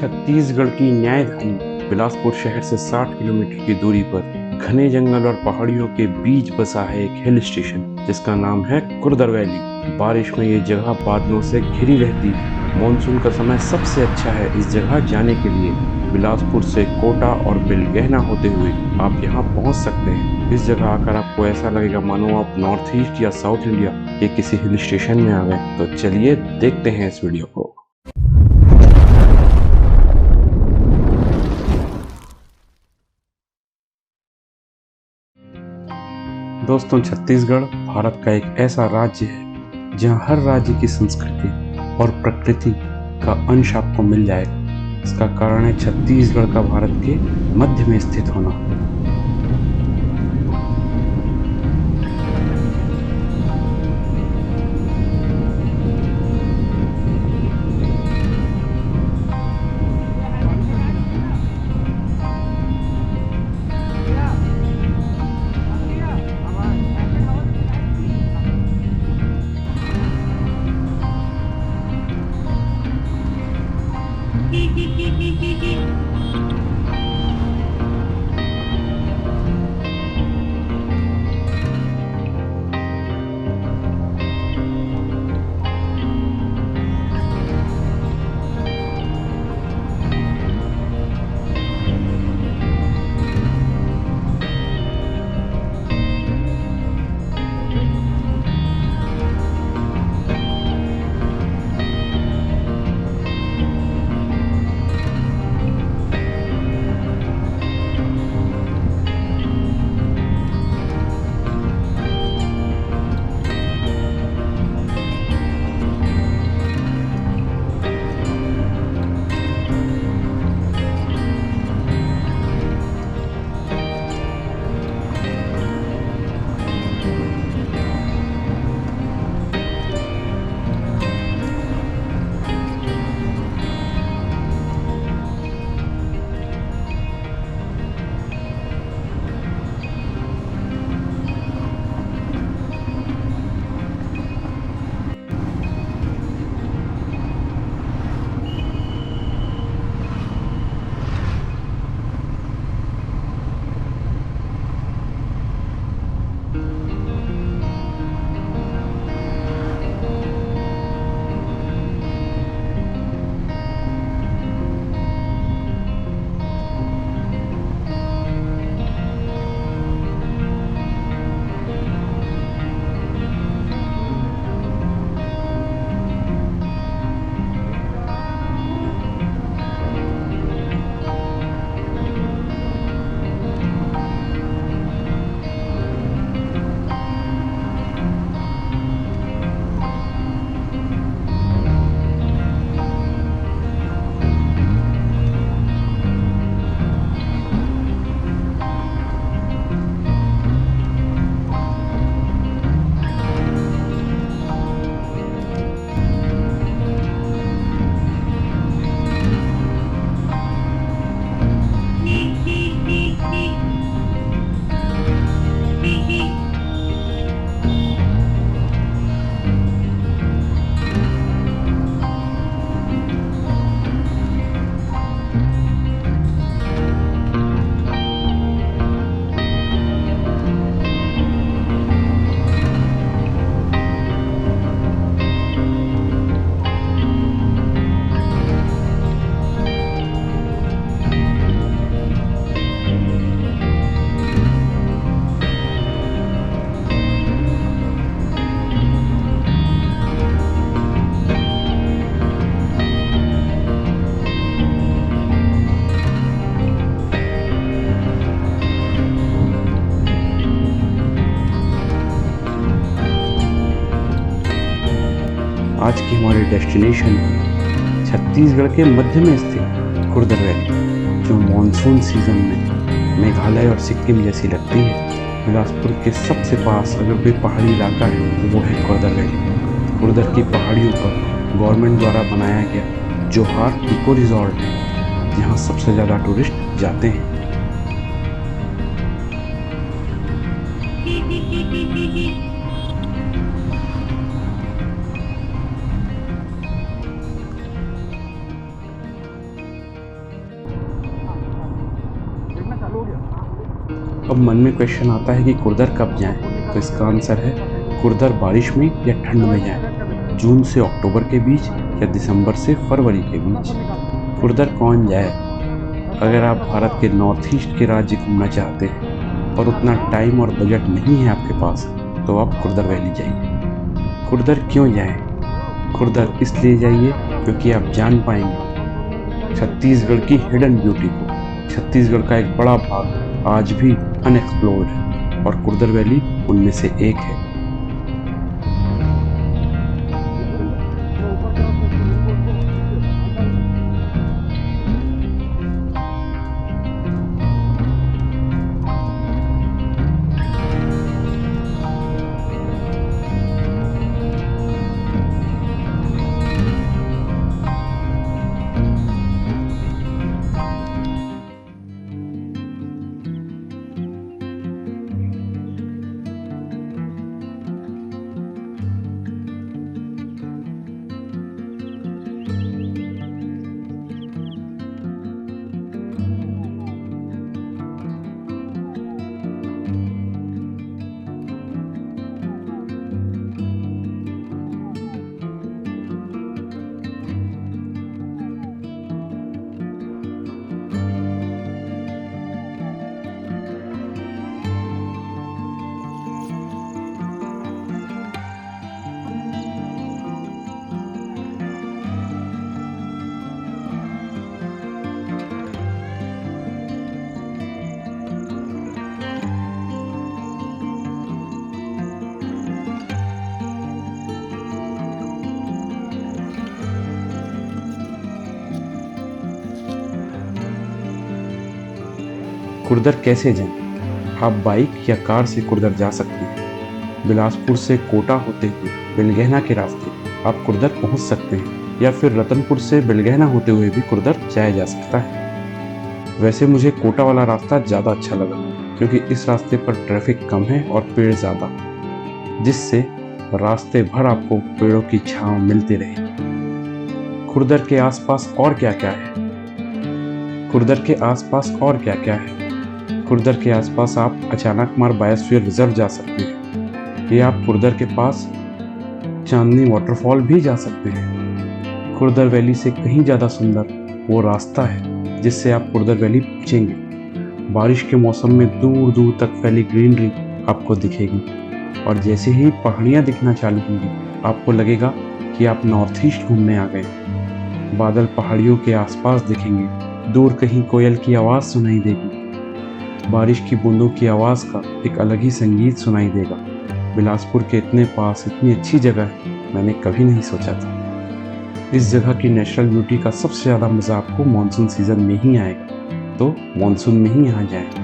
छत्तीसगढ़ की न्यायधानी बिलासपुर शहर से 60 किलोमीटर की दूरी पर घने जंगल और पहाड़ियों के बीच बसा है एक हिल स्टेशन जिसका नाम है कुर्दर वैली। बारिश में ये जगह बादलों से घिरी रहती है। मॉनसून का समय सबसे अच्छा है इस जगह जाने के लिए। बिलासपुर से कोटा और बिलगहना होते हुए आप यहाँ पहुँच सकते हैं। इस जगह आकर आपको ऐसा लगेगा मानो आप नॉर्थ ईस्ट या साउथ इंडिया के किसी हिल स्टेशन में आ गए। तो चलिए देखते हैं इस वीडियो को। दोस्तों, छत्तीसगढ़ भारत का एक ऐसा राज्य है जहां हर राज्य की संस्कृति और प्रकृति का अंश आपको मिल जाएगा। इसका कारण है छत्तीसगढ़ का भारत के मध्य में स्थित होना। आज की हमारी डेस्टिनेशन छत्तीसगढ़ के मध्य में स्थित कुर्दर वैली, जो मॉनसून सीजन में मेघालय और सिक्किम जैसी लगती है। बिलासपुर के सबसे पास अगर कोई पहाड़ी इलाका है तो वो है कुर्दर वैली। कुर्दर की पहाड़ियों पर गवर्नमेंट द्वारा बनाया गया जोहार इको रिजॉर्ट है, जहाँ सबसे ज़्यादा टूरिस्ट जाते हैं। अब मन में क्वेश्चन आता है कि कुर्दर कब जाएं? तो इसका आंसर है कुर्दर बारिश में या ठंड में जाएं, जून से अक्टूबर के बीच या दिसंबर से फरवरी के बीच। कुर्दर कौन जाए? अगर आप भारत के नॉर्थ ईस्ट के राज्य घूमना चाहते हैं और उतना टाइम और बजट नहीं है आपके पास, तो आप कुर्दर वैली जाइए। कुर्दर क्यों जाएं? कुर्दर इसलिए जाइए क्योंकि आप जान पाएंगे छत्तीसगढ़ की हिडन ब्यूटी को। छत्तीसगढ़ का एक बड़ा भाग आज भी अनएक्सप्लोर्ड है और कुर्दर वैली उनमें से एक है। कुर्दर कैसे जाएं? आप बाइक या कार से कुर्दर जा सकते हैं। बिलासपुर से कोटा होते हुए बिलगहना के रास्ते आप कुर्दर पहुंच सकते हैं, या फिर रतनपुर से बिलगहना होते हुए भी कुर्दर जाया जा सकता है। वैसे मुझे कोटा वाला रास्ता ज़्यादा अच्छा लगा क्योंकि इस रास्ते पर ट्रैफिक कम है और पेड़ ज़्यादा, जिससे रास्ते भर आपको पेड़ों की छांव मिलती रहे। कुर्दर के आसपास और क्या क्या है? कुर्दर के आसपास और क्या क्या है? कुर्दर के आसपास आप अचानकमार बायोस्फीयर रिजर्व जा सकते हैं, या आप कुर्दर के पास चांदनी वाटरफॉल भी जा सकते हैं। कुर्दर वैली से कहीं ज़्यादा सुंदर वो रास्ता है जिससे आप कुर्दर वैली पहुँचेंगे। बारिश के मौसम में दूर दूर तक फैली ग्रीनरी आपको दिखेगी, और जैसे ही पहाड़ियाँ दिखना चालू होंगी आपको लगेगा कि आप नॉर्थ ईस्ट घूमने आ गए। बादल पहाड़ियों के आसपास दिखेंगे, दूर कहीं कोयल की आवाज़ सुनाई देगी, बारिश की बूंदों की आवाज़ का एक अलग ही संगीत सुनाई देगा। बिलासपुर के इतने पास इतनी अच्छी जगह मैंने कभी नहीं सोचा था। इस जगह की नेचुरल ब्यूटी का सबसे ज़्यादा मज़ा आपको मानसून सीज़न में ही आएगा, तो मानसून में ही यहाँ जाएं।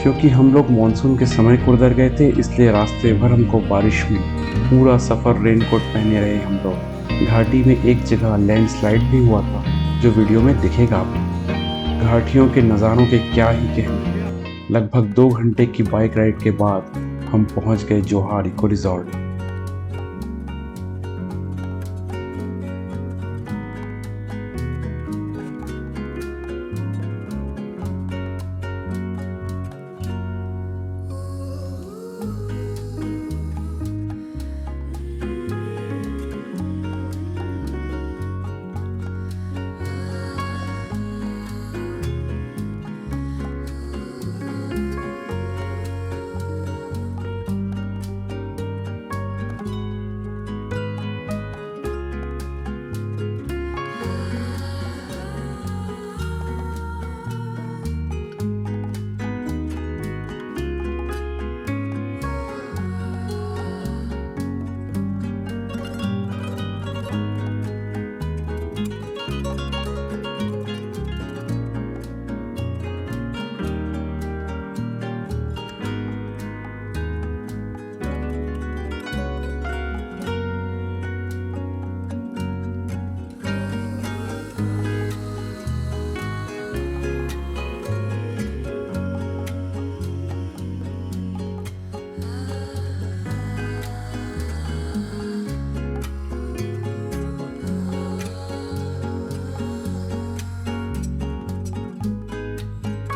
क्योंकि हम लोग मानसून के समय कुर्दर गए थे, इसलिए रास्ते भर हमको बारिश मिली। पूरा सफ़र रेनकोट पहने रहे हम लोग। घाटी में एक जगह लैंडस्लाइड भी हुआ था, जो वीडियो में दिखेगा आपको। घाटियों के नज़ारों के क्या ही कहने। लगभग 2 घंटे की बाइक राइड के बाद हम पहुंच गए जोहार इको रिजॉर्ट।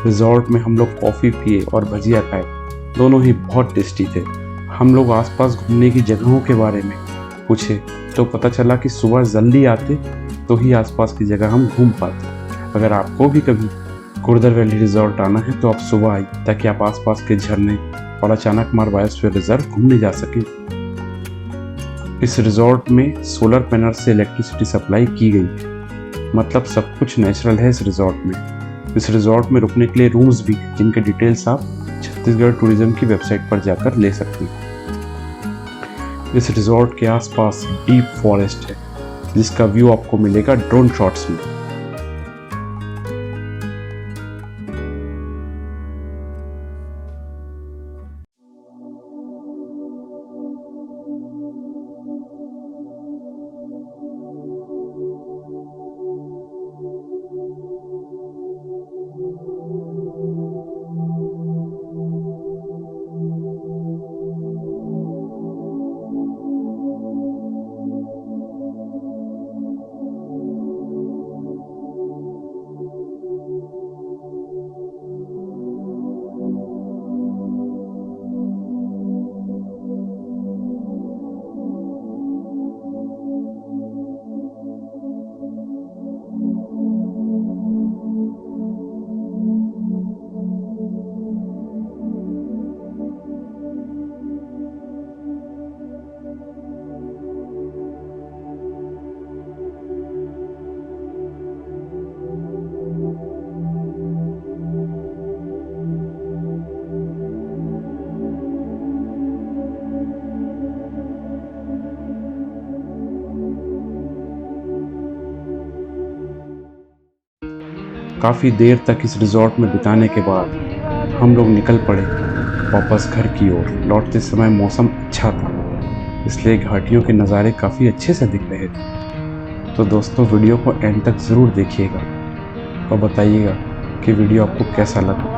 रिजॉर्ट में हम लोग कॉफ़ी पिए और भजिया खाए। दोनों ही बहुत टेस्टी थे। हम लोग आसपास घूमने की जगहों के बारे में पूछे तो पता चला कि सुबह जल्दी आते तो ही आसपास की जगह हम घूम पाते। अगर आपको भी कभी कुर्दर वैली रिजॉर्ट आना है तो आप सुबह आइए, ताकि आप आसपास के झरने और अचानक मार बायोस्फीयर रिजर्व घूमने जा सकें। इस रिजॉर्ट में सोलर पैनल से इलेक्ट्रिसिटी सप्लाई की गई है, मतलब सब कुछ नेचुरल है इस रिजॉर्ट में। इस रिजॉर्ट में रुकने के लिए रूम्स भी हैं, जिनके डिटेल्स आप छत्तीसगढ़ टूरिज्म की वेबसाइट पर जाकर ले सकते हैं। इस रिजॉर्ट के आसपास डीप फॉरेस्ट है, जिसका व्यू आपको मिलेगा ड्रोन शॉट्स में। काफ़ी देर तक इस रिजॉर्ट में बिताने के बाद हम लोग निकल पड़े वापस घर की ओर। लौटते समय मौसम अच्छा था, इसलिए घाटियों के नज़ारे काफ़ी अच्छे से दिख रहे थे। तो दोस्तों, वीडियो को एंड तक ज़रूर देखिएगा और बताइएगा कि वीडियो आपको कैसा लगा।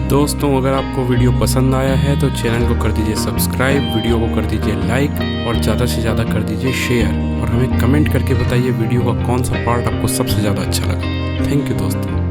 दोस्तों अगर आपको वीडियो पसंद आया है तो चैनल को कर दीजिए सब्सक्राइब, वीडियो को कर दीजिए लाइक और ज़्यादा से ज़्यादा कर दीजिए शेयर और हमें कमेंट करके बताइए वीडियो का कौन सा पार्ट आपको सबसे ज़्यादा अच्छा लगा। थैंक यू दोस्तों।